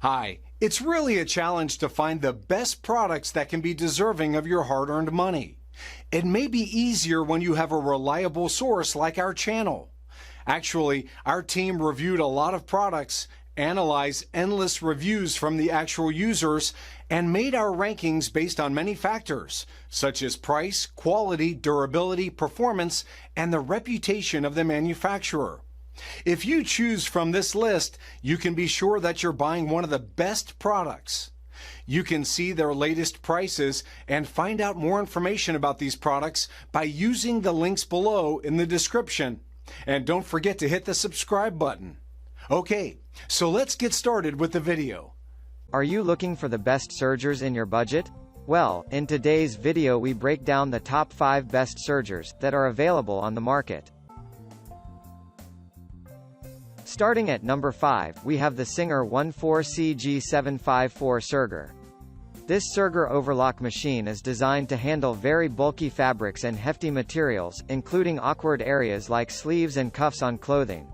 Hi, it's really a challenge to find the best products that can be deserving of your hard-earned money. It may be easier when you have a reliable source like our channel. Actually, our team reviewed a lot of products, analyzed endless reviews from the actual users, and made our rankings based on many factors, such as price, quality, durability, performance, and the reputation of the manufacturer. If you choose from this list, you can be sure that you're buying one of the best products. You can see their latest prices and find out more information about these products by using the links below in the description. And don't forget to hit the subscribe button. Okay, so let's get started with the video. Are you looking for the best Sergers in your budget? Well, in today's video we break down the top 5 best Sergers that are available on the market. Starting at number 5, we have the Singer 14CG754 Serger. This Serger overlock machine is designed to handle very bulky fabrics and hefty materials, including awkward areas like sleeves and cuffs on clothing.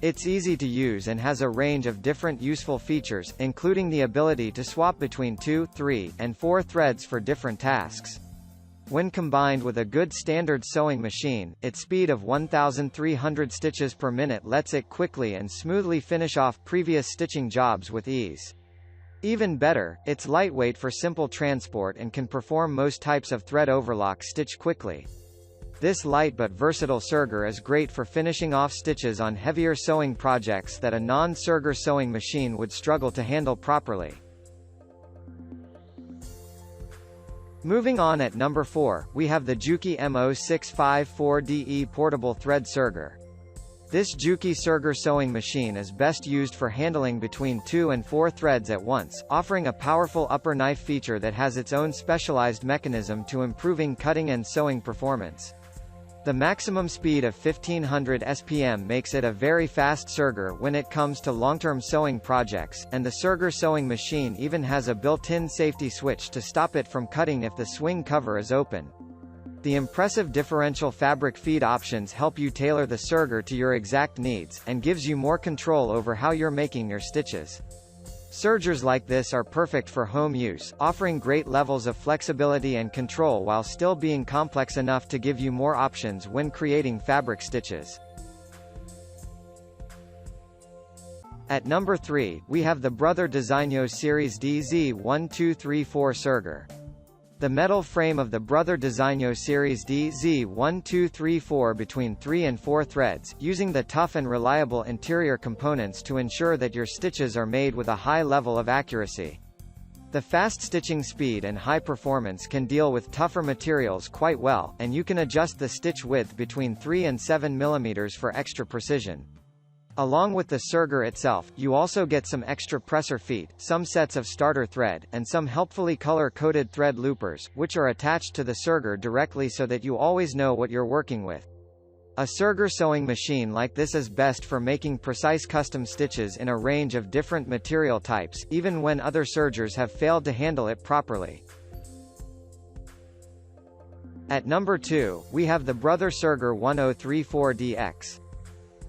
It's easy to use and has a range of different useful features, including the ability to swap between 2, 3, and 4 threads for different tasks. When combined with a good standard sewing machine, its speed of 1,300 stitches per minute lets it quickly and smoothly finish off previous stitching jobs with ease. Even better, it's lightweight for simple transport and can perform most types of thread overlock stitch quickly. This light but versatile Serger is great for finishing off stitches on heavier sewing projects that a non-Serger sewing machine would struggle to handle properly. Moving on at number 4, we have the JUKY MO654DE Portable Thread Serger. This JUKY Serger sewing machine is best used for handling between 2 and 4 threads at once, offering a powerful upper knife feature that has its own specialized mechanism to improving cutting and sewing performance. The maximum speed of 1500 SPM makes it a very fast Serger when it comes to long-term sewing projects, and the Serger sewing machine even has a built-in safety switch to stop it from cutting if the swing cover is open. The impressive differential fabric feed options help you tailor the Serger to your exact needs, and gives you more control over how you're making your stitches. Sergers like this are perfect for home use, offering great levels of flexibility and control while still being complex enough to give you more options when creating fabric stitches. At number 3, we have the Brother Designio Series DZ1234 Serger. The metal frame of the Brother Designio Series DZ1234 between 3 and 4 threads, using the tough and reliable interior components to ensure that your stitches are made with a high level of accuracy. The fast stitching speed and high performance can deal with tougher materials quite well, and you can adjust the stitch width between 3 and 7 mm for extra precision. Along with the Serger itself, you also get some extra presser feet, some sets of starter thread, and some helpfully color-coded thread loopers, which are attached to the Serger directly so that you always know what you're working with. A Serger sewing machine like this is best for making precise custom stitches in a range of different material types, even when other Sergers have failed to handle it properly. At number 2, we have the Brother Serger 1034DX.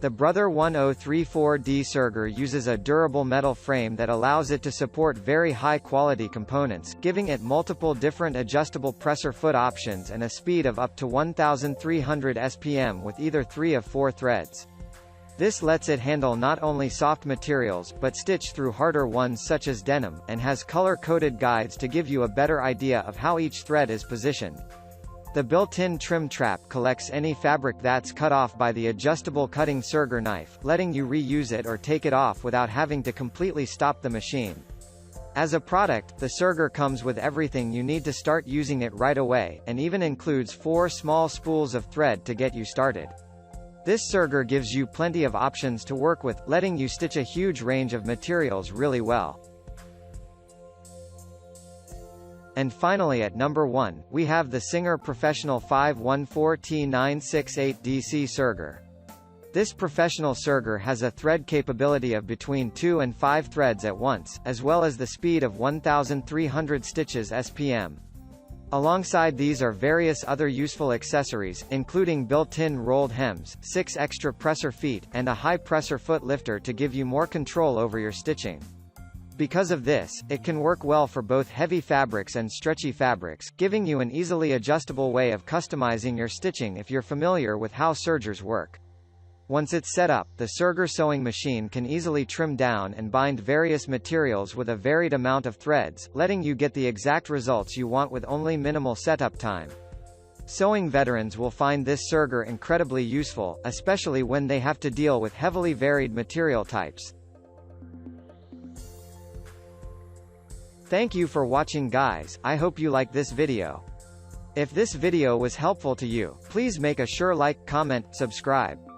The Brother 1034D Serger uses a durable metal frame that allows it to support very high-quality components, giving it multiple different adjustable presser foot options and a speed of up to 1,300 SPM with either 3 of 4 threads. This lets it handle not only soft materials, but stitch through harder ones such as denim, and has color-coded guides to give you a better idea of how each thread is positioned. The built-in trim trap collects any fabric that's cut off by the adjustable cutting Serger knife, letting you reuse it or take it off without having to completely stop the machine. As a product, the Serger comes with everything you need to start using it right away, and even includes 4 small spools of thread to get you started. This Serger gives you plenty of options to work with, letting you stitch a huge range of materials really well. And finally at number 1, we have the Singer Professional 514T968 DC Serger. This professional Serger has a thread capability of between 2 and 5 threads at once, as well as the speed of 1,300 stitches SPM. Alongside these are various other useful accessories, including built-in rolled hems, 6 extra presser feet, and a high presser foot lifter to give you more control over your stitching. Because of this, it can work well for both heavy fabrics and stretchy fabrics, giving you an easily adjustable way of customizing your stitching if you're familiar with how sergers work. Once it's set up, the Serger sewing machine can easily trim down and bind various materials with a varied amount of threads, letting you get the exact results you want with only minimal setup time. Sewing veterans will find this Serger incredibly useful, especially when they have to deal with heavily varied material types. Thank you for watching, guys. I hope you liked this video. If this video was helpful to you, please make a sure like, comment, subscribe.